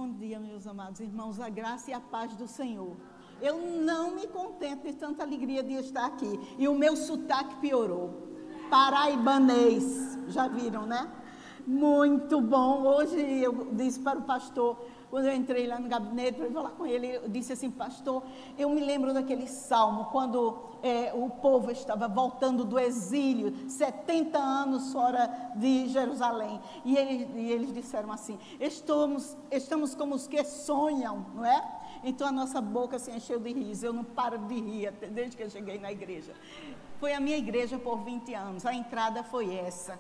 Bom dia, meus amados irmãos, a graça e a paz do Senhor. Eu não me contento de tanta alegria de estar aqui. E o meu sotaque piorou. Paraibanês, já viram, né? Muito bom. Hoje eu disse para o pastor, quando eu entrei lá no gabinete para falar com ele, eu disse assim: pastor, eu me lembro daquele salmo, quando o povo estava voltando do exílio, 70 anos fora de Jerusalém, e eles disseram assim: estamos como os que sonham, não é? Então a nossa boca se encheu de riso. Eu não paro de rir desde que eu cheguei na igreja. Foi a minha igreja por 20 anos, a entrada foi essa.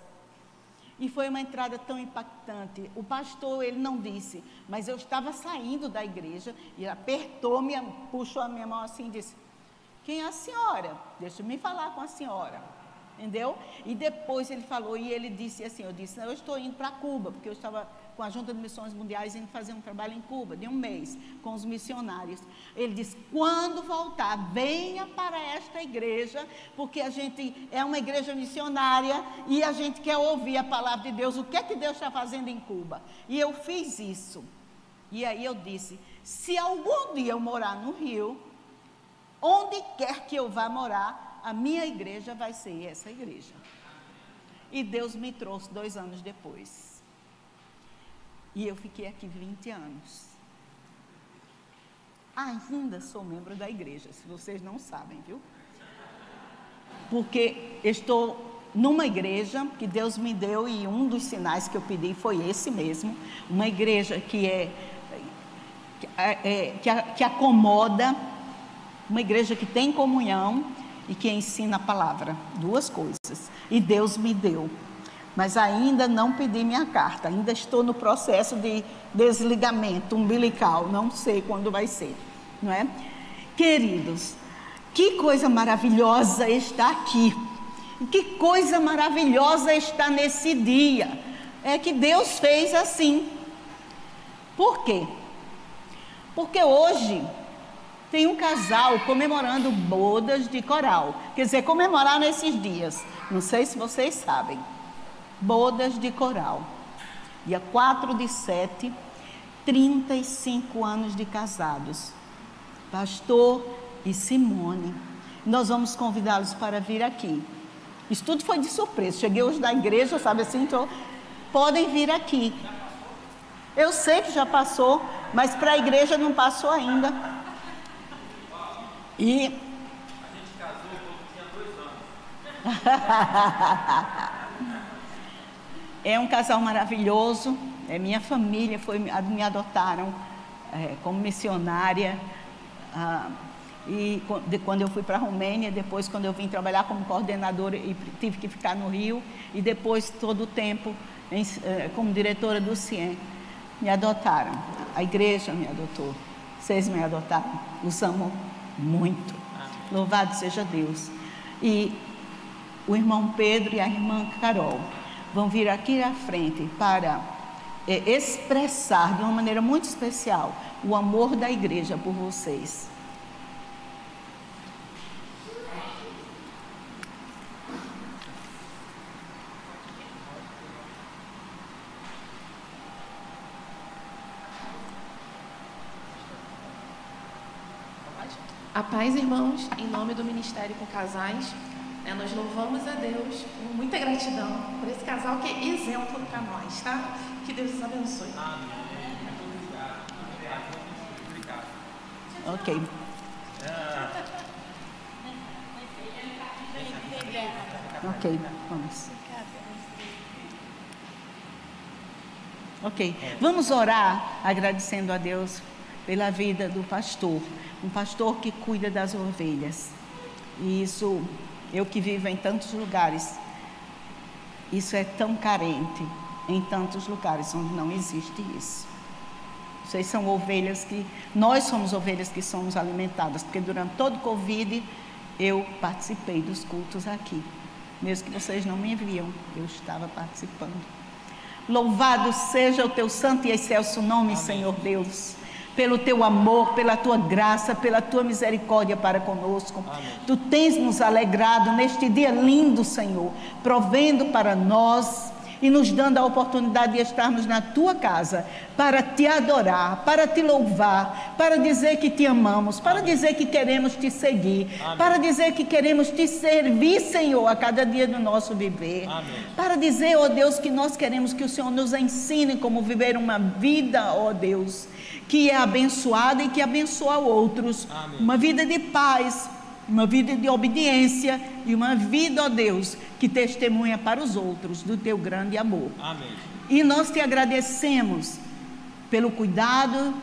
E foi uma entrada tão impactante. O pastor, ele não disse, mas eu estava saindo da igreja e ele apertou, puxou a minha mão assim e disse: quem é a senhora? Deixa eu me falar com a senhora. Entendeu? E depois ele falou, e ele disse assim, eu disse: eu estou indo para Cuba, porque eu estava com a Junta de Missões Mundiais indo fazer um trabalho em Cuba, de um mês, com os missionários. Ele disse: quando voltar, venha para esta igreja, porque a gente é uma igreja missionária e a gente quer ouvir a palavra de Deus, o que é que Deus está fazendo em Cuba. E eu fiz isso. E aí eu disse: se algum dia eu morar no Rio, onde quer que eu vá morar, a minha igreja vai ser essa igreja. E Deus me trouxe 2 anos depois. E eu fiquei aqui 20 anos. Ainda sou membro da igreja, se vocês não sabem, viu? Porque estou numa igreja que Deus me deu, e um dos sinais que eu pedi foi esse mesmo. Uma igreja que acomoda, uma igreja que tem comunhão e que ensina a palavra, 2 coisas, e Deus me deu, mas ainda não pedi minha carta, ainda estou no processo de desligamento umbilical, não sei quando vai ser, não é? Queridos, que coisa maravilhosa está aqui, que coisa maravilhosa está nesse dia, é que Deus fez assim. Por quê? Porque hoje tem um casal comemorando bodas de coral. Quer dizer, comemorar nesses dias. Não sei se vocês sabem. Bodas de coral. Dia 4/7, 35 anos de casados. Pastor e Simone. Nós vamos convidá-los para vir aqui. Isso tudo foi de surpresa. Cheguei hoje da igreja, sabe assim, então podem vir aqui. Eu sei que já passou, mas para a igreja não passou ainda. E a gente casou quando tinha 2 anos. É um casal maravilhoso. Minha família me adotaram como missionária. E quando eu fui para a Romênia, depois quando eu vim trabalhar como coordenadora e tive que ficar no Rio, e depois todo o tempo como diretora do CIEM, me adotaram. A igreja me adotou. Vocês me adotaram. Os amo muito. Louvado seja Deus. E o irmão Pedro e a irmã Carol vão vir aqui à frente para expressar de uma maneira muito especial o amor da igreja por vocês. A paz, irmãos, em nome do Ministério com Casais, nós louvamos a Deus com muita gratidão por esse casal que é exemplo para nós, tá? Que Deus os abençoe. Ok. Ok, vamos. Ok, vamos orar agradecendo a Deus pela vida do pastor, um pastor que cuida das ovelhas. E isso, eu que vivo em tantos lugares, isso é tão carente em tantos lugares onde não existe isso. Vocês são ovelhas nós somos ovelhas que somos alimentadas, porque durante todo o Covid eu participei dos cultos aqui, mesmo que vocês não me viam, eu estava participando. Louvado seja o teu santo e excelso nome, amém, Senhor Deus, pelo teu amor, pela tua graça, pela tua misericórdia para conosco. Amém. Tu tens nos alegrado neste dia lindo, Senhor, provendo para nós e nos dando a oportunidade de estarmos na tua casa para te adorar, para te louvar, para dizer que te amamos, para dizer que queremos te seguir, para dizer que queremos te servir, Senhor, a cada dia do nosso viver, para dizer, ó Deus, que nós queremos que o Senhor nos ensine como viver uma vida, ó Deus, que é abençoada e que abençoa outros, uma vida de paz, uma vida de obediência e uma vida, ó Deus, que testemunha para os outros do teu grande amor. Amém. E nós te agradecemos pelo cuidado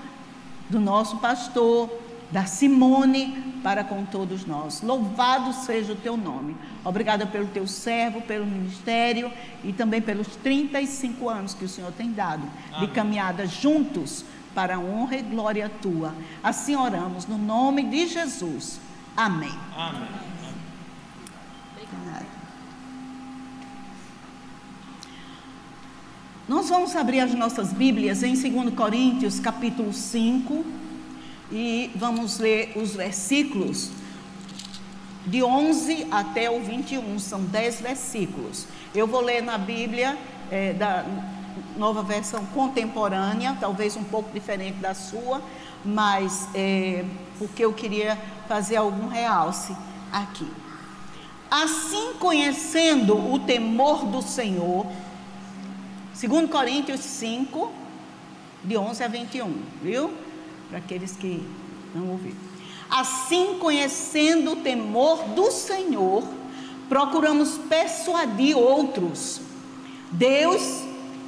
do nosso pastor, da Simone, para com todos nós. Louvado seja o teu nome. Obrigada pelo teu servo, pelo ministério e também pelos 35 anos que o Senhor tem dado de caminhada juntos para a honra e glória tua. Assim oramos no nome de Jesus. Amém. Amém. Nós vamos abrir as nossas Bíblias em 2 Coríntios, capítulo 5, e vamos ler os versículos de 11 até o 21, são 10 versículos. Eu vou ler na Bíblia da Nova Versão Contemporânea, talvez um pouco diferente da sua, mas porque eu queria fazer algum realce aqui. Assim, conhecendo o temor do Senhor, 2 Coríntios 5, de 11 a 21, viu? Para aqueles que não ouviram. Assim, conhecendo o temor do Senhor, procuramos persuadir outros. Deus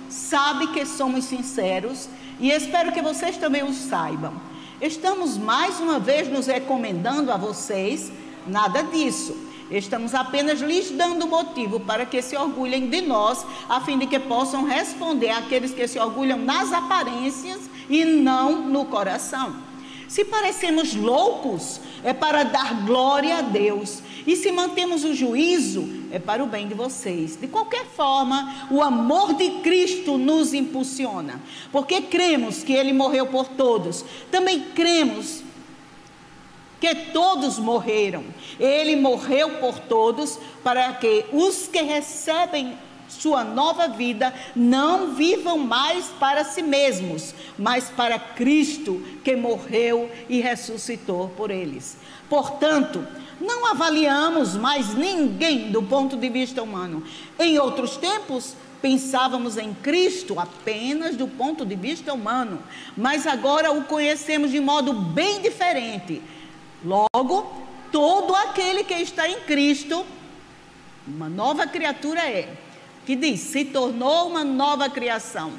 sabe que somos sinceros e espero que vocês também o saibam. Estamos mais uma vez nos recomendando a vocês, nada disso. Estamos apenas lhes dando motivo para que se orgulhem de nós, a fim de que possam responder àqueles que se orgulham nas aparências e não no coração. Se parecemos loucos, é para dar glória a Deus. E se mantemos o juízo, é para o bem de vocês. De qualquer forma, o amor de Cristo nos impulsiona. Porque cremos que Ele morreu por todos. Também cremos que todos morreram. Ele morreu por todos, para que os que recebem sua nova vida não vivam mais para si mesmos, mas para Cristo, que morreu e ressuscitou por eles. Portanto, não avaliamos mais ninguém do ponto de vista humano. Em outros tempos, pensávamos em Cristo apenas do ponto de vista humano, mas agora o conhecemos de modo bem diferente. Logo, todo aquele que está em Cristo, uma nova criatura que diz, se tornou uma nova criação.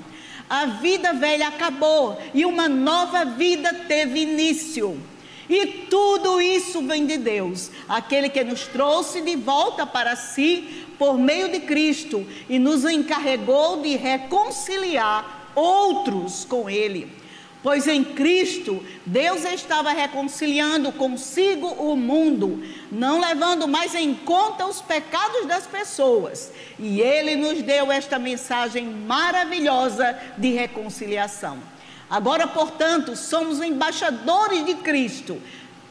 A vida velha acabou e uma nova vida teve início. E tudo isso vem de Deus, aquele que nos trouxe de volta para si por meio de Cristo e nos encarregou de reconciliar outros com Ele. Pois em Cristo, Deus estava reconciliando consigo o mundo, não levando mais em conta os pecados das pessoas. E Ele nos deu esta mensagem maravilhosa de reconciliação. Agora, portanto, somos embaixadores de Cristo.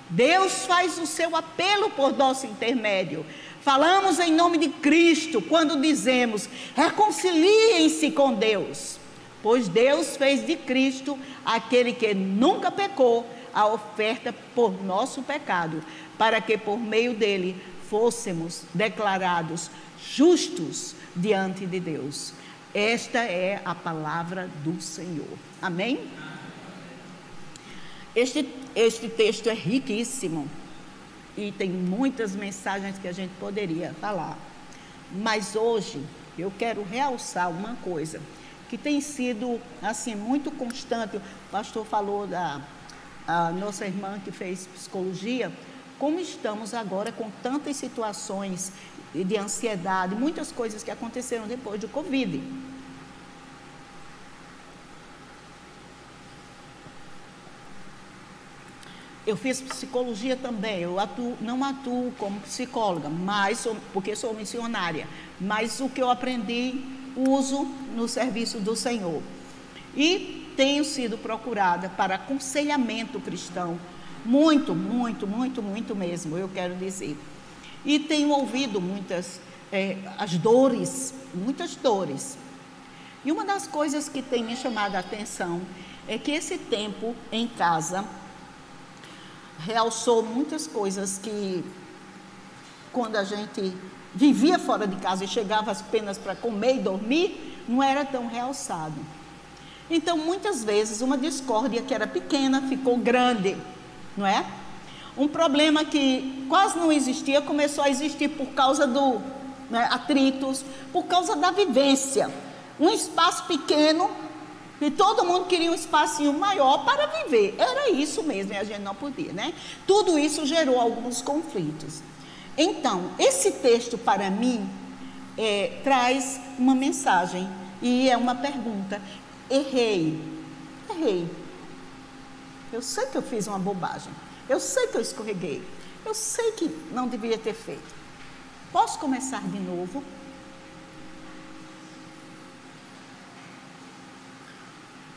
Deus faz o seu apelo por nosso intermédio. Falamos em nome de Cristo quando dizemos, reconciliem-se com Deus. Pois Deus fez de Cristo, aquele que nunca pecou, a oferta por nosso pecado, para que por meio dele fôssemos declarados justos diante de Deus. Esta é a palavra do Senhor. Amém? Este texto é riquíssimo e tem muitas mensagens que a gente poderia falar. Mas hoje eu quero realçar uma coisa que tem sido assim muito constante. O pastor falou da nossa irmã que fez psicologia, como estamos agora com tantas situações de ansiedade, muitas coisas que aconteceram depois do Covid. Eu fiz psicologia também, eu não atuo como psicóloga, porque sou missionária, mas o que eu aprendi, uso no serviço do Senhor. E tenho sido procurada para aconselhamento cristão, muito mesmo, eu quero dizer. E tenho ouvido muitas dores E uma das coisas que tem me chamado a atenção é que esse tempo em casa realçou muitas coisas que, quando a gente vivia fora de casa e chegava apenas para comer e dormir, não era tão realçado. Então, muitas vezes, uma discórdia que era pequena ficou grande, não é? Um problema que quase não existia começou a existir por causa do atritos, por causa da vivência. Um espaço pequeno e todo mundo queria um espacinho maior para viver. Era isso mesmo, e a gente não podia, né? Tudo isso gerou alguns conflitos. Então, esse texto para mim traz uma mensagem e é uma pergunta. Errei. Eu sei que eu fiz uma bobagem. Eu sei que eu escorreguei. Eu sei que não deveria ter feito. Posso começar de novo?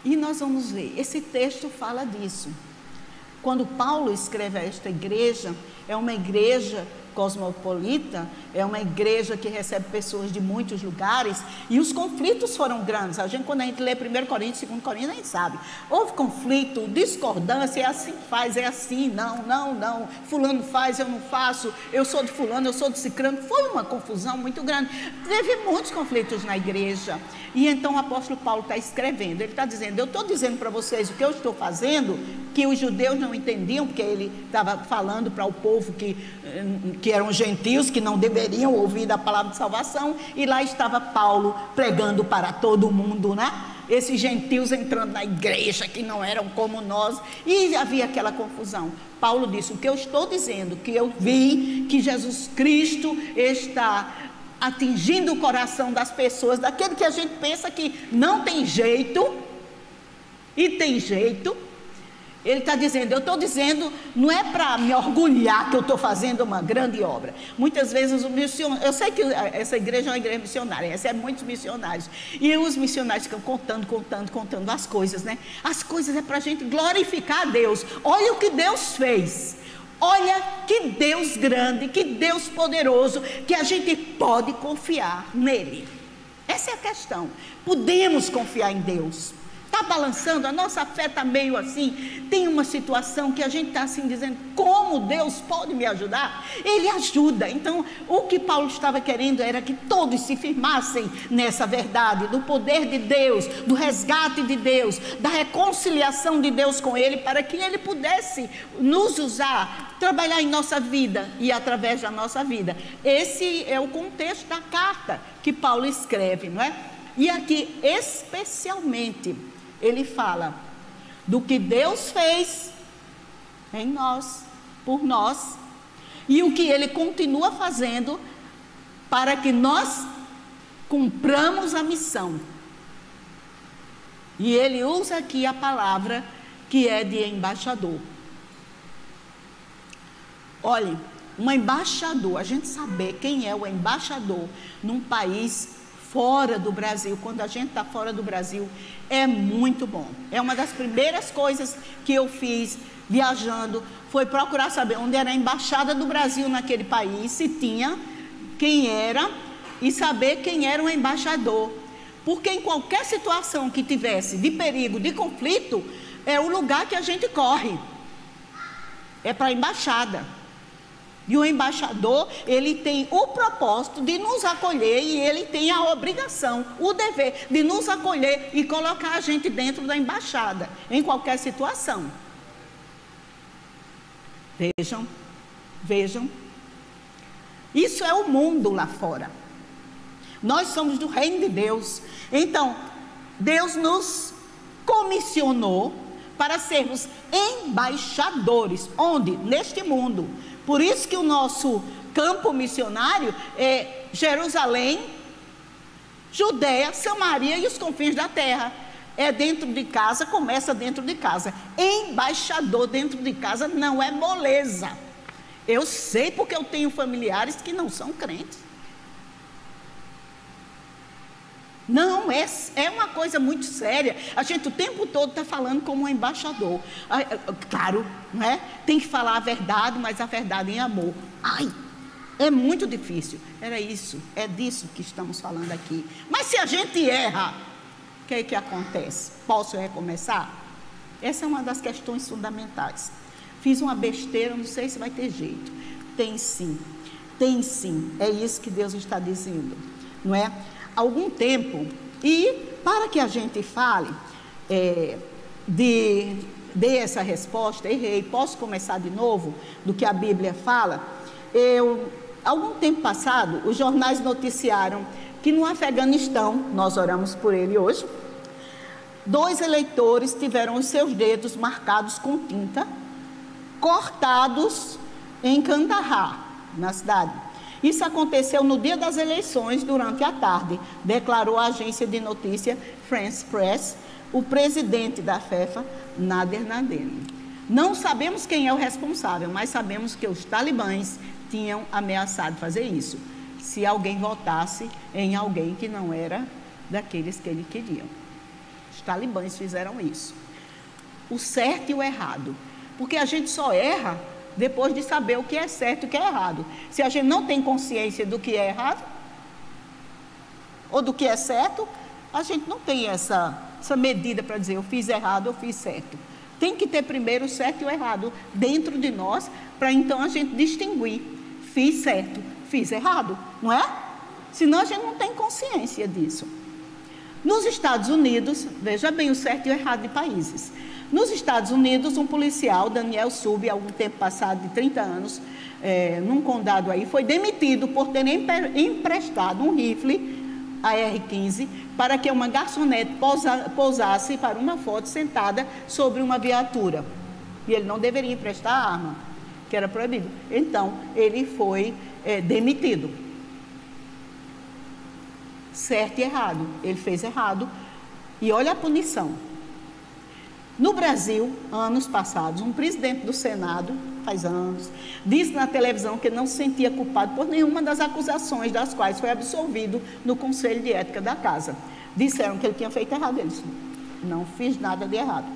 E nós vamos ver, esse texto fala disso. Quando Paulo escreve a esta igreja, é uma igreja cosmopolita, é uma igreja que recebe pessoas de muitos lugares, e os conflitos foram grandes. Quando a gente lê 1 Coríntios, 2 Coríntios, a gente sabe. Houve conflito, discordância, é assim que faz, é assim, não, fulano faz, eu não faço, eu sou de fulano, eu sou de cicrano. Foi uma confusão muito grande. Teve muitos conflitos na igreja. E então o apóstolo Paulo está escrevendo, ele está dizendo, eu estou dizendo para vocês o que eu estou fazendo, que os judeus não entendiam, porque ele estava falando para o povo que eram gentios, que não deveriam ouvir da palavra de salvação, e lá estava Paulo pregando para todo mundo, né? Esses gentios entrando na igreja, que não eram como nós, e havia aquela confusão. Paulo disse, o que eu estou dizendo, que eu vi que Jesus Cristo está atingindo o coração das pessoas, daquele que a gente pensa que não tem jeito, e tem jeito. Ele está dizendo, eu estou dizendo, não é para me orgulhar que eu estou fazendo uma grande obra. Muitas vezes, eu sei que essa igreja é uma igreja missionária, recebe muitos missionários, e os missionários ficam contando as coisas, né? As coisas é para a gente glorificar a Deus. Olha o que Deus fez. Olha que Deus grande, que Deus poderoso, que a gente pode confiar nele. Essa é a questão. Podemos confiar em Deus. Está balançando, a nossa fé está meio assim, tem uma situação que a gente está assim dizendo, como Deus pode me ajudar? Ele ajuda. Então, o que Paulo estava querendo era que todos se firmassem nessa verdade, do poder de Deus, do resgate de Deus, da reconciliação de Deus com ele, para que ele pudesse nos usar, trabalhar em nossa vida e através da nossa vida. Esse é o contexto da carta que Paulo escreve, não é? E aqui, especialmente, ele fala do que Deus fez em nós, por nós, e o que ele continua fazendo para que nós cumpramos a missão. E ele usa aqui a palavra que é de embaixador. Olhe, um embaixador, a gente saber quem é o embaixador num país fora do Brasil, quando a gente está fora do Brasil, é muito bom. É uma das primeiras coisas que eu fiz viajando, foi procurar saber onde era a embaixada do Brasil naquele país, se tinha, quem era, e saber quem era o embaixador. Porque em qualquer situação que tivesse de perigo, de conflito, é o lugar que a gente corre. É para a embaixada. E o embaixador, ele tem o propósito de nos acolher, e ele tem a obrigação, o dever de nos acolher e colocar a gente dentro da embaixada, em qualquer situação. Vejam. Isso é o mundo lá fora. Nós somos do reino de Deus. Então, Deus nos comissionou para sermos embaixadores. Onde? Neste mundo. Por isso que o nosso campo missionário é Jerusalém, Judeia, Samaria e os confins da terra. É dentro de casa, começa dentro de casa. Embaixador dentro de casa não é moleza. Eu sei porque eu tenho familiares que não são crentes. Não, é uma coisa muito séria. A gente o tempo todo está falando como um embaixador. Claro, não é? Tem que falar a verdade, mas a verdade em amor. É muito difícil. É disso que estamos falando aqui. Mas se a gente erra, que é que acontece? Posso recomeçar? Essa é uma das questões fundamentais. Fiz uma besteira, não sei se vai ter jeito. Tem sim, é isso que Deus está dizendo, não é? Algum tempo, e para que a gente fale, dê essa resposta, errei, posso começar de novo, do que a Bíblia fala. Algum tempo passado, os jornais noticiaram que no Afeganistão, nós oramos por ele hoje, 2 eleitores tiveram os seus dedos marcados com tinta, cortados em Kandahar, na cidade. Isso aconteceu no dia das eleições, durante a tarde, declarou a agência de notícia France Press, o presidente da FEFA, Nader Nademi. Não sabemos quem é o responsável, mas sabemos que os talibãs tinham ameaçado fazer isso, se alguém votasse em alguém que não era daqueles que ele queria. Os talibãs fizeram isso. O certo e o errado. Porque a gente só erra depois de saber o que é certo e o que é errado. Se a gente não tem consciência do que é errado ou do que é certo, a gente não tem essa medida para dizer eu fiz errado, eu fiz certo. Tem que ter primeiro o certo e o errado dentro de nós, para então a gente distinguir, fiz certo, fiz errado, não é? Senão a gente não tem consciência disso. Nos Estados Unidos, veja bem o certo e o errado de países. Nos Estados Unidos, um policial, Daniel Sub, há algum tempo passado, de 30 anos, num condado aí, foi demitido por ter emprestado um rifle AR-15 para que uma garçonete pousasse para uma foto sentada sobre uma viatura. E ele não deveria emprestar a arma, que era proibido. Então, ele foi demitido. Certo e errado. Ele fez errado. E olha a punição. No Brasil, anos passados, um presidente do Senado, faz anos, disse na televisão que não se sentia culpado por nenhuma das acusações das quais foi absolvido no Conselho de Ética da Casa. Disseram que ele tinha feito errado. Ele disse, não fiz nada de errado.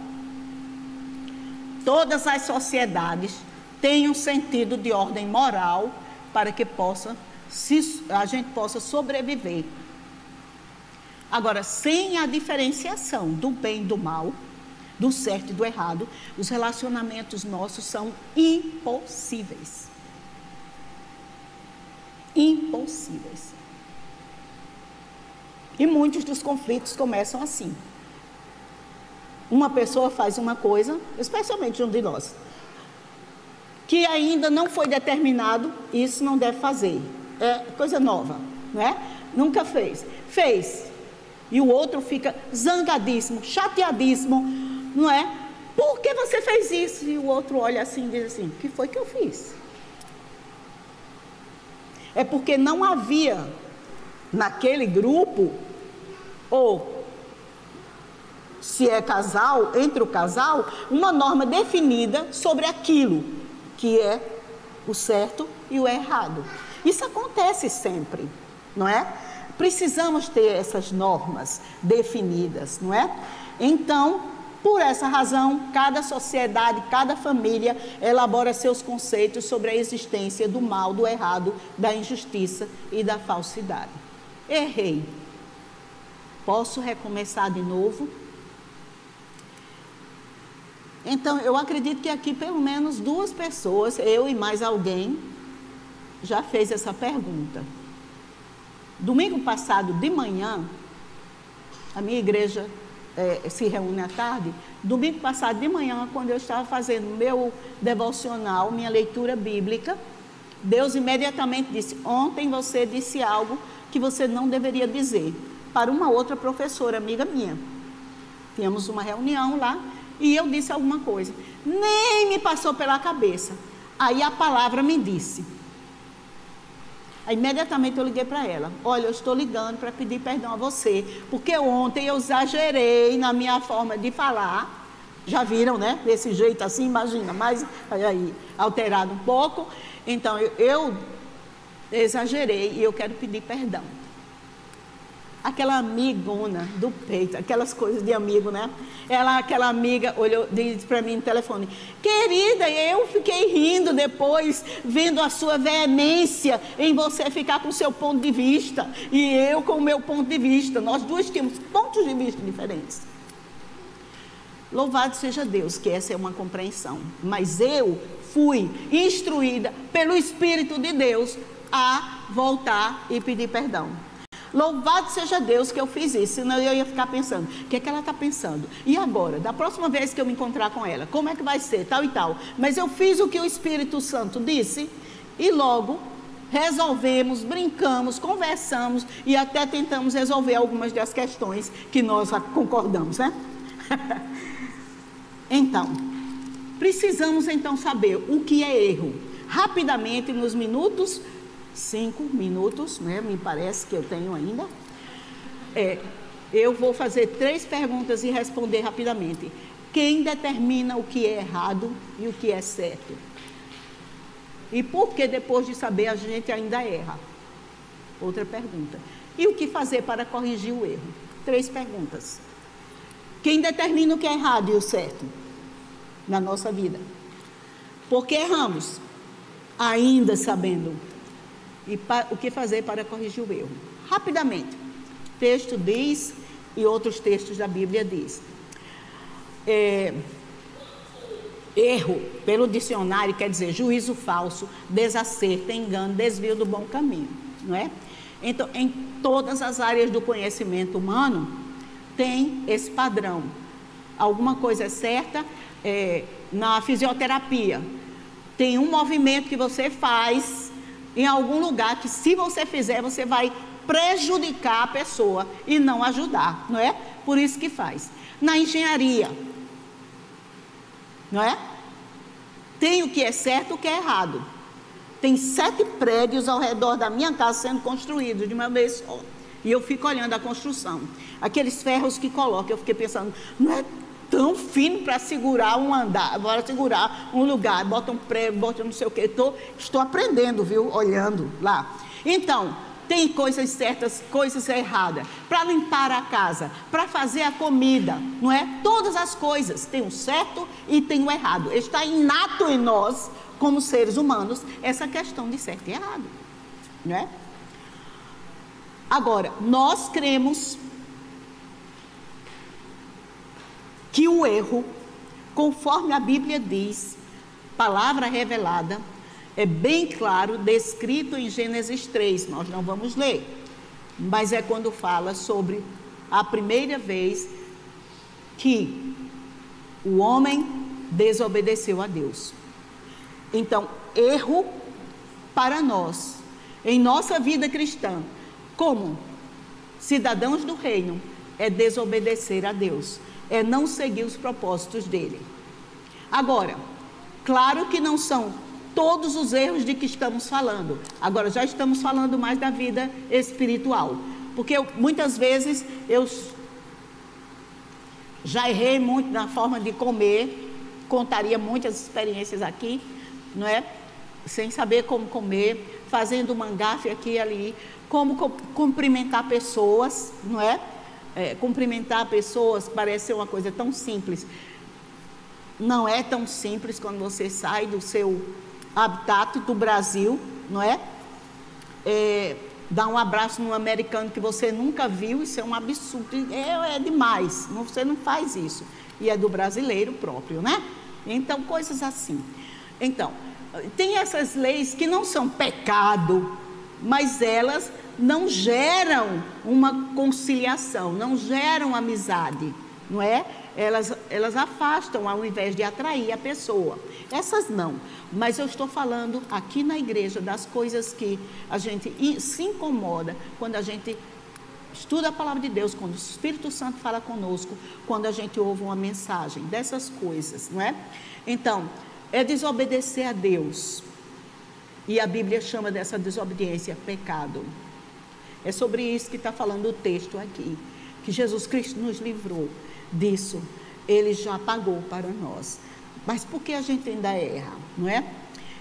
Todas as sociedades têm um sentido de ordem moral para que a gente possa sobreviver. Agora, sem a diferenciação do bem e do mal, do certo e do errado, os relacionamentos nossos são impossíveis. Impossíveis. E muitos dos conflitos começam assim. Uma pessoa faz uma coisa, especialmente um de nós, que ainda não foi determinado, isso não deve fazer. É coisa nova, não é? Nunca fez. Fez. E o outro fica zangadíssimo, chateadíssimo, não é? Por que você fez isso? E o outro olha assim e diz assim, o que foi que eu fiz? É porque não havia naquele grupo, ou se é casal, entre o casal, uma norma definida sobre aquilo que é o certo e o errado. Isso acontece sempre, não é? Precisamos ter essas normas definidas, não é? Então, por essa razão, cada sociedade, cada família elabora seus conceitos sobre a existência do mal, do errado, da injustiça e da falsidade. Errei. Posso recomeçar de novo? Então, eu acredito que aqui pelo menos 2 pessoas, eu e mais alguém, já fez essa pergunta. Domingo passado de manhã, a minha igreja se reúne à tarde. Domingo passado de manhã, quando eu estava fazendo meu devocional, minha leitura bíblica, Deus imediatamente disse, ontem você disse algo que você não deveria dizer, para uma outra professora, amiga minha. Tínhamos uma reunião lá, e eu disse alguma coisa. Nem me passou pela cabeça. Aí a palavra me disse. Aí, imediatamente eu liguei para ela. Olha, eu estou ligando para pedir perdão a você, porque ontem eu exagerei na minha forma de falar. Já viram, né? Desse jeito assim, imagina, mas aí, alterado um pouco. Então, eu exagerei e eu quero pedir perdão. aquela amigona do peito, aquelas coisas de amigo, né? Aquela amiga olhou, disse para mim no telefone: querida, eu fiquei rindo depois, vendo a sua veemência em você ficar com o seu ponto de vista e eu com o meu ponto de vista. Nós duas tínhamos pontos de vista diferentes. Louvado seja Deus, que essa é uma compreensão. Mas eu fui instruída pelo Espírito de Deus a voltar e pedir perdão. Louvado seja Deus que eu fiz isso, senão eu ia ficar pensando, o que é que ela está pensando? E agora, da próxima vez que eu me encontrar com ela, como é que vai ser, tal e tal? Mas eu fiz o que o Espírito Santo disse e logo resolvemos, brincamos, conversamos e até tentamos resolver algumas das questões que nós concordamos, né? Então, precisamos então saber o que é erro. Rapidamente, nos minutos, 5 minutos, né? Me parece que eu tenho ainda. Eu vou fazer 3 perguntas e responder rapidamente. Quem determina o que é errado e o que é certo? E por que depois de saber a gente ainda erra? Outra pergunta. E o que fazer para corrigir o erro? 3 perguntas. Quem determina o que é errado e o certo na nossa vida? Por que erramos? Ainda sabendo. E o que fazer para corrigir o erro? Rapidamente. O texto diz, e outros textos da Bíblia diz. Erro, pelo dicionário, quer dizer juízo falso, desacerto, engano, desvio do bom caminho, não é? Então, em todas as áreas do conhecimento humano, tem esse padrão. Alguma coisa é certa, na fisioterapia, tem um movimento que você faz em algum lugar que, se você fizer, você vai prejudicar a pessoa e não ajudar, não é? Por isso que faz. Na engenharia, não é? Tem o que é certo e o que é errado. Tem 7 prédios ao redor da minha casa sendo construídos de uma vez só. E eu fico olhando a construção. Aqueles ferros que colocam, eu fiquei pensando, não é tão fino para segurar um andar, agora segurar um lugar, bota um prego, bota não sei o que. Estou aprendendo, viu? Olhando lá. Então, tem coisas certas, coisas erradas. Para limpar a casa, para fazer a comida, não é? Todas as coisas. Tem o certo e tem o errado. Está inato em nós, como seres humanos, essa questão de certo e errado, não é? Agora, nós cremos que o erro, conforme a Bíblia diz, palavra revelada, é bem claro, descrito em Gênesis 3, nós não vamos ler, mas é quando fala sobre a primeira vez que o homem desobedeceu a Deus. Então, erro para nós, em nossa vida cristã, como cidadãos do reino, é desobedecer a Deus, é não seguir os propósitos dele. Agora, claro que não são todos os erros de que estamos falando. Agora, já estamos falando mais da vida espiritual, porque muitas vezes eu já errei muito na forma de comer, contaria muitas experiências aqui, não é? Sem saber como comer, fazendo uma gafe aqui e ali, como cumprimentar pessoas, não é? Cumprimentar pessoas parece ser uma coisa tão simples. Não é tão simples quando você sai do seu habitat do Brasil, não é? Dar um abraço num americano que você nunca viu, isso é um absurdo, é demais, você não faz isso. E é do brasileiro próprio, né? Então, coisas assim. Então, tem essas leis que não são pecado, mas elas não geram uma conciliação, não geram amizade, não é? Elas afastam ao invés de atrair a pessoa. Essas não, mas eu estou falando aqui na igreja das coisas que a gente se incomoda quando a gente estuda a palavra de Deus, quando o Espírito Santo fala conosco, quando a gente ouve uma mensagem, dessas coisas, não é? Então, é desobedecer a Deus, e a Bíblia chama dessa desobediência pecado. É sobre isso que está falando o texto aqui, que Jesus Cristo nos livrou disso, Ele já pagou para nós. Mas por que a gente ainda erra, não é?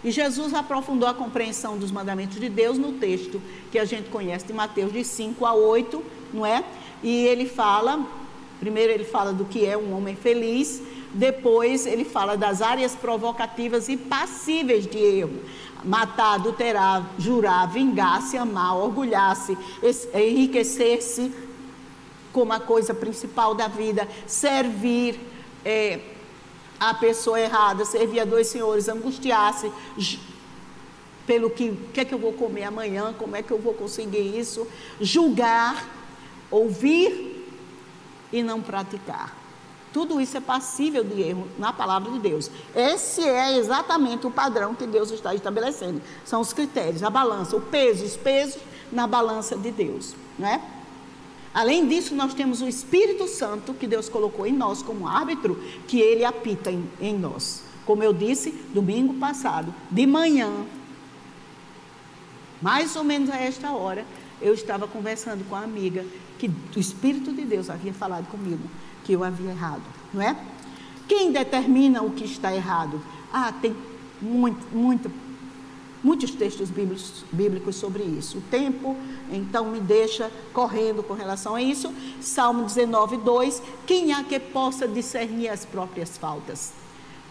E Jesus aprofundou a compreensão dos mandamentos de Deus no texto que a gente conhece de Mateus de 5 a 8, não é? E ele fala, primeiro ele fala do que é um homem feliz, depois ele fala das áreas provocativas e passíveis de erro: matar, adulterar, jurar, vingar-se, amar, orgulhar-se, enriquecer-se como a coisa principal da vida, servir a pessoa errada, servir a dois senhores, angustiar-se pelo que é que eu vou comer amanhã, como é que eu vou conseguir isso, julgar, ouvir e não praticar. Tudo isso é passível de erro na palavra de Deus. Esse é exatamente o padrão que Deus está estabelecendo. São os critérios, a balança, o peso, os pesos na balança de Deus, não é? Além disso, nós temos o Espírito Santo que Deus colocou em nós como árbitro, que ele apita em nós. Como eu disse, domingo passado, de manhã, mais ou menos a esta hora, eu estava conversando com a amiga que o Espírito de Deus havia falado comigo que eu havia errado, não é? Quem determina o que está errado? Tem muitos textos bíblicos sobre isso. O tempo, então, me deixa correndo com relação a isso. Salmo 19, 2, quem há que possa discernir as próprias faltas?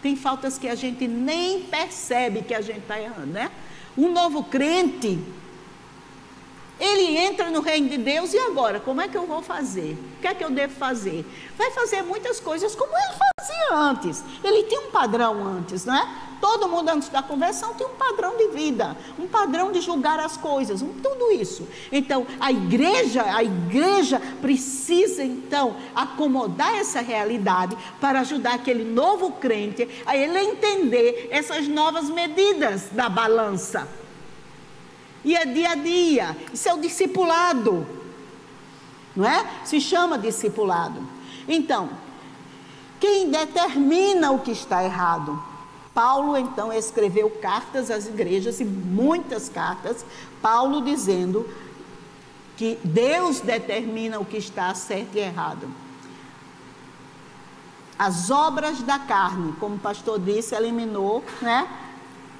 Tem faltas que a gente nem percebe que a gente está errando, né? Um novo crente, ele entra no reino de Deus, e agora? Como é que eu vou fazer? O que é que eu devo fazer? Vai fazer muitas coisas como ele fazia antes. Ele tinha um padrão antes, não é? Todo mundo antes da conversão tem um padrão de vida, um padrão de julgar as coisas, tudo isso. Então, a igreja precisa, então, acomodar essa realidade para ajudar aquele novo crente a ele entender essas novas medidas da balança. E é dia a dia, isso é o discipulado, não é? Se chama discipulado. Então, quem determina o que está errado? Paulo, então, escreveu cartas às igrejas, e muitas cartas, Paulo dizendo que Deus determina o que está certo e errado. As obras da carne, como o pastor disse, eliminou, né?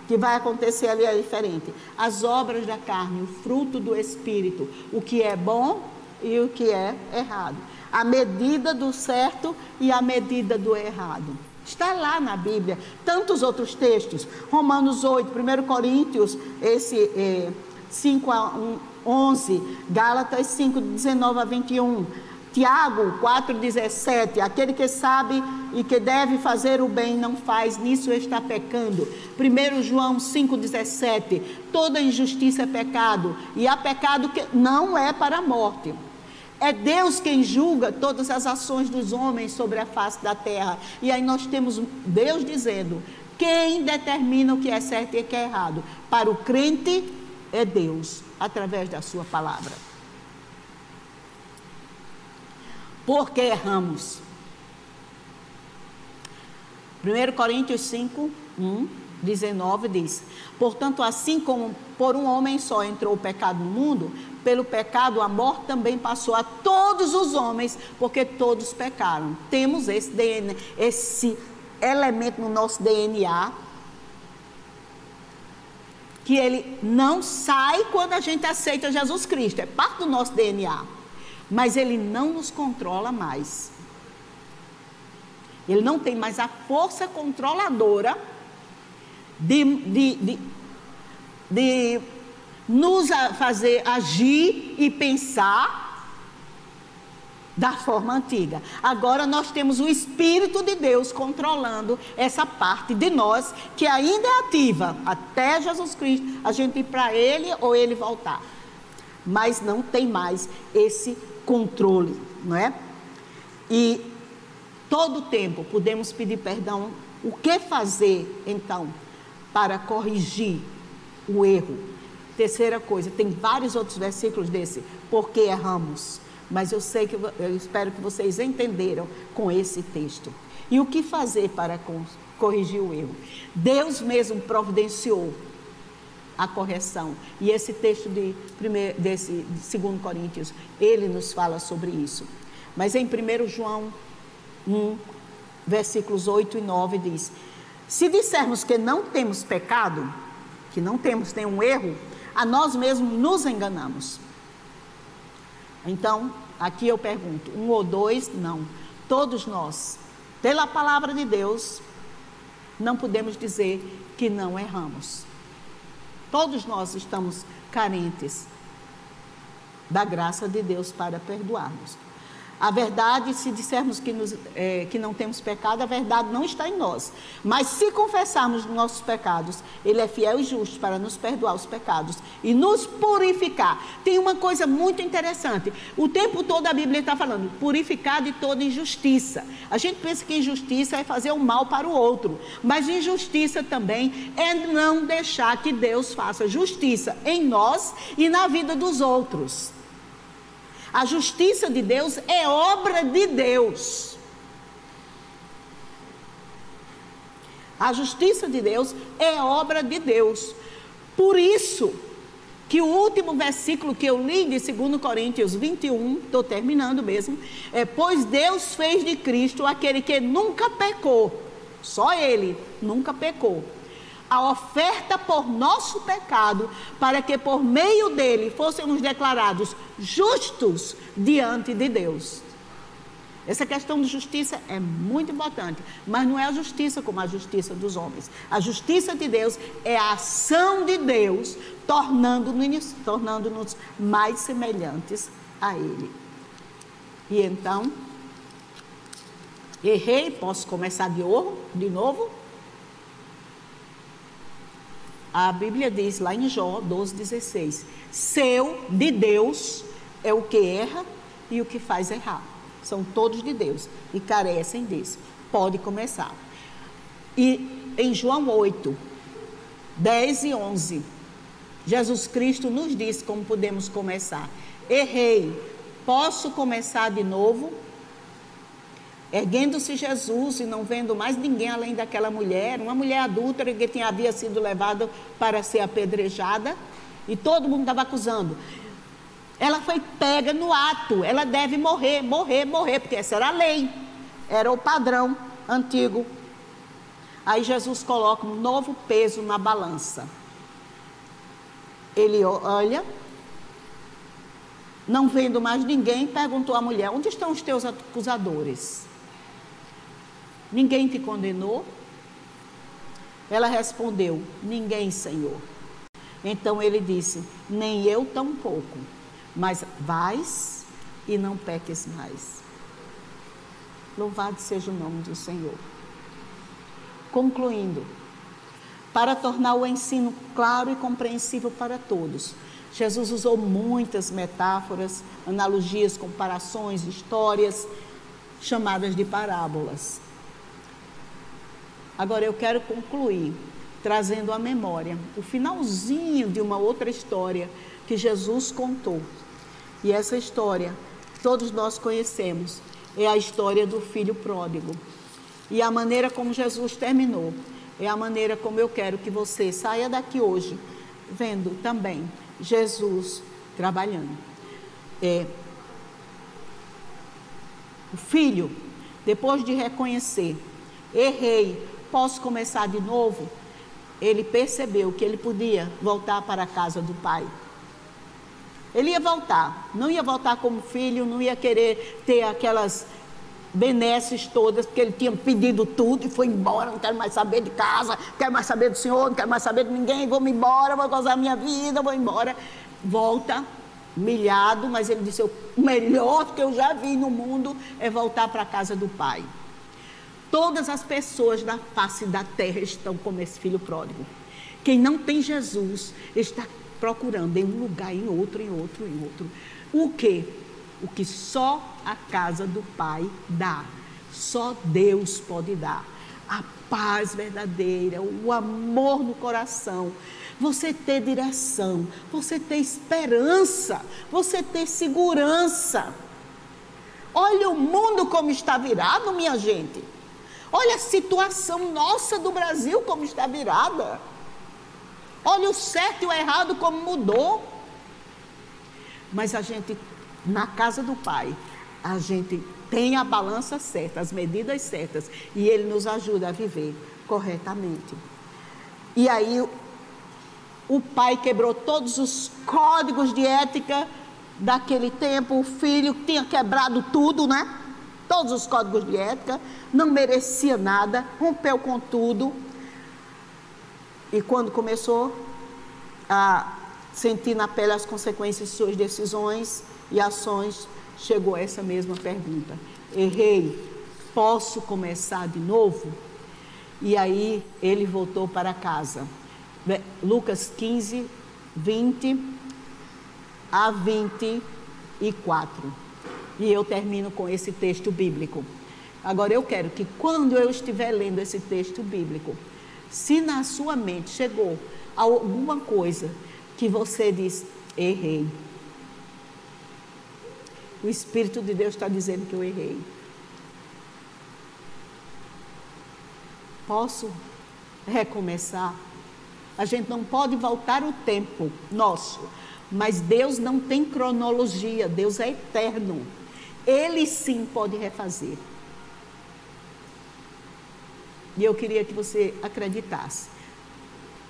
Que vai acontecer ali é diferente. As obras da carne, o fruto do Espírito, o que é bom e o que é errado. A medida do certo e a medida do errado. Está lá na Bíblia. Tantos outros textos. Romanos 8, 1 Coríntios, 5 a 11, Gálatas 5, 19 a 21. Tiago 4,17, aquele que sabe e que deve fazer o bem não faz, nisso está pecando. 1 João 5,17, toda injustiça é pecado, e há pecado que não é para a morte. É Deus quem julga todas as ações dos homens sobre a face da terra. E aí nós temos Deus dizendo, quem determina o que é certo e o que é errado? Para o crente é Deus, através da sua palavra. Por que erramos? 1 Coríntios 5, 19 diz: portanto, assim como por um homem só entrou o pecado no mundo, pelo pecado a morte também passou a todos os homens, porque todos pecaram. Temos esse elemento no nosso DNA, que ele não sai quando a gente aceita Jesus Cristo, é parte do nosso DNA. Mas ele não nos controla mais. Ele não tem mais a força controladora de nos fazer agir e pensar da forma antiga. Agora nós temos o Espírito de Deus controlando essa parte de nós que ainda é ativa até Jesus Cristo, a gente ir para Ele ou Ele voltar. Mas não tem mais esse controle, não é? E todo o tempo podemos pedir perdão. O que fazer então para corrigir o erro? Terceira coisa, tem vários outros versículos desse, porque erramos, mas eu espero que vocês entenderam com esse texto. E o que fazer para corrigir o erro? Deus mesmo providenciou a correção, e esse texto de 2 Coríntios, ele nos fala sobre isso. Mas em 1 João 1, versículos 8 e 9 diz: se dissermos que não temos pecado, que não temos nenhum erro, a nós mesmos nos enganamos. Então, Aqui eu pergunto, 1 ou 2? Não. Todos nós, pela palavra de Deus, não podemos dizer que não erramos. Todos nós estamos carentes da graça de Deus para perdoarmos. A verdade, se dissermos que não temos pecado, a verdade não está em nós. Mas se confessarmos nossos pecados, Ele é fiel e justo para nos perdoar os pecados e nos purificar. Tem uma coisa muito interessante. O tempo todo a Bíblia está falando, purificar de toda injustiça. A gente pensa que injustiça é fazer o mal para o outro. Mas injustiça também é não deixar que Deus faça justiça em nós e na vida dos outros. A justiça de Deus é obra de Deus. A justiça de Deus é obra de Deus. Por isso que o último versículo que eu li de 2 Coríntios 21, estou terminando mesmo, pois Deus fez de Cristo aquele que nunca pecou, só Ele nunca pecou, a oferta por nosso pecado, para que por meio dele fôssemos declarados justos diante de Deus. Essa questão de justiça é muito importante, mas não é a justiça como a justiça dos homens. A justiça de Deus é a ação de Deus, tornando-nos mais semelhantes a Ele. E então, errei, posso começar de novo? A Bíblia diz lá em Jó 12,16, seu, de Deus, é o que erra e o que faz errar. São todos de Deus e carecem disso. Pode começar. E em João 8, 10 e 11, Jesus Cristo nos diz como podemos começar. Errei, posso começar de novo? Erguendo-se Jesus e não vendo mais ninguém além daquela mulher, uma mulher adúltera que havia sido levada para ser apedrejada, e todo mundo estava acusando. Ela foi pega no ato, ela deve morrer, porque essa era a lei, era o padrão antigo. Aí Jesus coloca um novo peso na balança. Ele olha, não vendo mais ninguém, perguntou à mulher, onde estão os teus acusadores? Ninguém te condenou? Ela respondeu, ninguém, Senhor. Então ele disse, nem eu tampouco, mas vais e não peques mais. Louvado seja o nome do Senhor. Concluindo, para tornar o ensino claro e compreensível para todos, Jesus usou muitas metáforas, analogias, comparações, histórias, chamadas de parábolas. Agora eu quero concluir trazendo à memória o finalzinho de uma outra história que Jesus contou. E essa história, todos nós conhecemos, é a história do filho pródigo. E a maneira como Jesus terminou, é a maneira como eu quero que você saia daqui hoje, vendo também Jesus trabalhando. O filho, depois de reconhecer, errei, posso começar de novo? Ele percebeu que ele podia voltar para a casa do pai. Ele ia voltar, não ia voltar como filho, não ia querer ter aquelas benesses todas, porque ele tinha pedido tudo e foi embora, não quero mais saber de casa, não quero mais saber do Senhor, não quero mais saber de ninguém, vou-me embora, vou gozar a minha vida, vou embora. Volta, humilhado, mas ele disse, o melhor que eu já vi no mundo é voltar para a casa do pai. Todas as pessoas da face da terra estão como esse filho pródigo. Quem não tem Jesus está procurando em um lugar, em outro. O quê? O que só a casa do Pai dá. Só Deus pode dar. A paz verdadeira, o amor no coração. Você ter direção, você ter esperança, você ter segurança. Olha o mundo como está virado, minha gente. Olha a situação nossa do Brasil como está virada. Olha o certo e o errado como mudou. Mas a gente, na casa do Pai, a gente tem a balança certa, as medidas certas, e Ele nos ajuda a viver corretamente. E aí, o Pai quebrou todos os códigos de ética daquele tempo, o filho tinha quebrado tudo, né? Todos os códigos de ética, não merecia nada, rompeu com tudo. E quando começou a sentir na pele as consequências de suas decisões e ações, chegou a essa mesma pergunta: errei, posso começar de novo? E aí ele voltou para casa. Lucas 15, 20 a 24. E eu termino com esse texto bíblico. Agora eu quero que quando eu estiver lendo esse texto bíblico, se na sua mente chegou alguma coisa que você diz, errei, o Espírito de Deus está dizendo que eu errei. Posso recomeçar? A gente não pode voltar o tempo nosso, mas Deus não tem cronologia, Deus é eterno. Ele sim pode refazer. E eu queria que você acreditasse.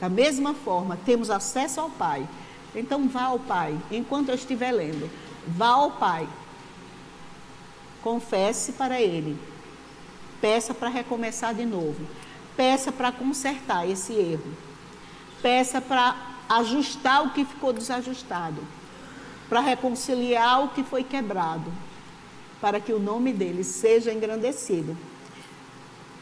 Da mesma forma, temos acesso ao Pai. Então vá ao Pai, enquanto eu estiver lendo, vá ao Pai. Confesse para Ele. Peça para recomeçar de novo. Peça para consertar esse erro. Peça para ajustar o que ficou desajustado. Para reconciliar o que foi quebrado. Para que o nome dele seja engrandecido.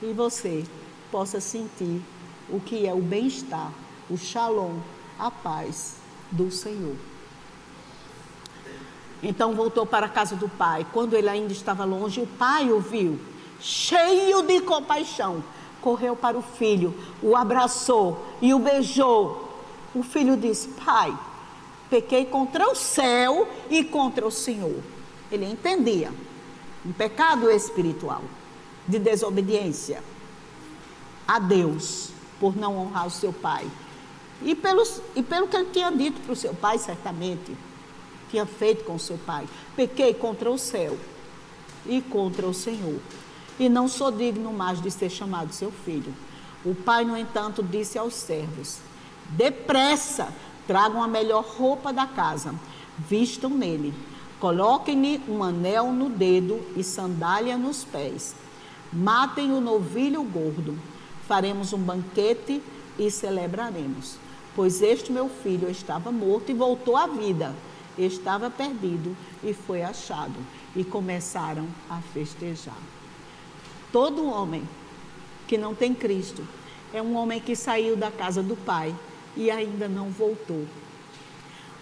E você possa sentir o que é o bem-estar, o shalom, a paz do Senhor. Então voltou para a casa do pai. Quando ele ainda estava longe, o pai o viu, cheio de compaixão. Correu para o filho, o abraçou e o beijou. O filho disse: pai, pequei contra o céu e contra o Senhor. Ele entendia um pecado espiritual de desobediência a Deus, por não honrar o seu pai. E pelo que ele tinha dito para o seu pai, certamente, tinha feito com o seu pai. Pequei contra o céu e contra o Senhor, e não sou digno mais de ser chamado seu filho. O pai, no entanto, disse aos servos: depressa, tragam a melhor roupa da casa, vistam nele, coloquem-lhe um anel no dedo e sandália nos pés. Matem o novilho gordo, faremos um banquete e celebraremos. Pois este meu filho estava morto e voltou à vida, estava perdido e foi achado. E começaram a festejar. Todo homem que não tem Cristo é um homem que saiu da casa do Pai e ainda não voltou.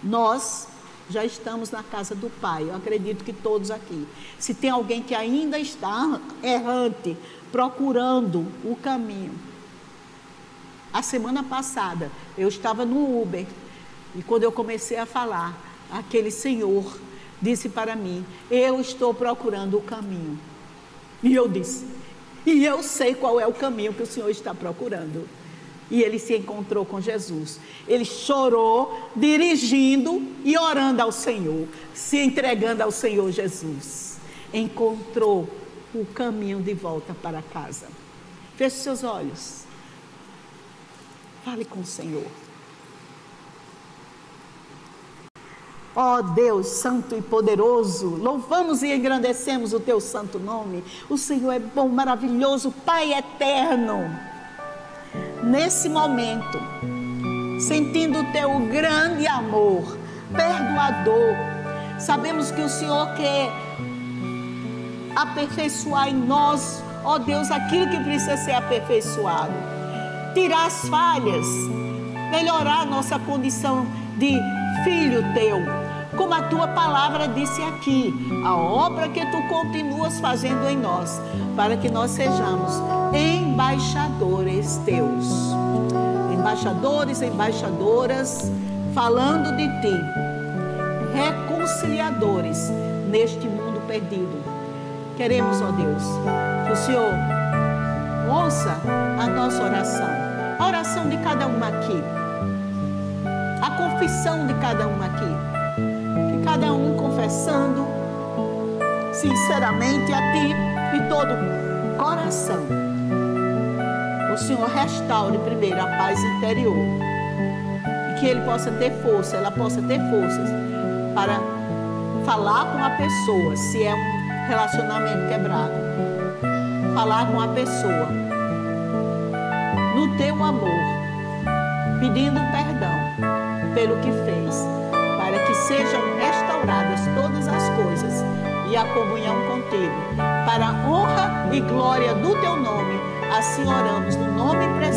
Nós já estamos na casa do Pai, eu acredito que todos aqui. Se tem alguém que ainda está errante, procurando o caminho. A semana passada, eu estava no Uber, e quando eu comecei a falar, aquele senhor disse para mim: eu estou procurando o caminho. E eu disse: e eu sei qual é o caminho que o senhor está procurando. E ele se encontrou com Jesus. Ele chorou, dirigindo e orando ao Senhor, se entregando ao Senhor Jesus. Encontrou o caminho de volta para casa. Feche seus olhos. Fale com o Senhor. Ó Deus santo e poderoso, louvamos e engrandecemos o teu santo nome. O Senhor é bom, maravilhoso, Pai eterno. Nesse momento, sentindo o teu grande amor, perdoador, sabemos que o Senhor quer aperfeiçoar em nós, ó Deus, aquilo que precisa ser aperfeiçoado, tirar as falhas, melhorar a nossa condição de filho teu, como a tua palavra disse aqui, a obra que tu continuas fazendo em nós, para que nós sejamos embaixadores teus, embaixadores, embaixadoras, falando de ti, reconciliadores neste mundo perdido. Queremos, ó Deus, que o Senhor ouça a nossa oração, a oração de cada uma aqui, a confissão de cada uma aqui, que cada um confessando sinceramente a ti de todo coração. O Senhor restaure primeiro a paz interior e que ele possa ter força, ela possa ter forças para falar com a pessoa, se é um relacionamento quebrado, falar com a pessoa no teu amor, pedindo perdão pelo que fez, para que sejam restauradas todas as coisas e a comunhão contigo, para a honra e glória do teu nome. Assim oramos no nome precioso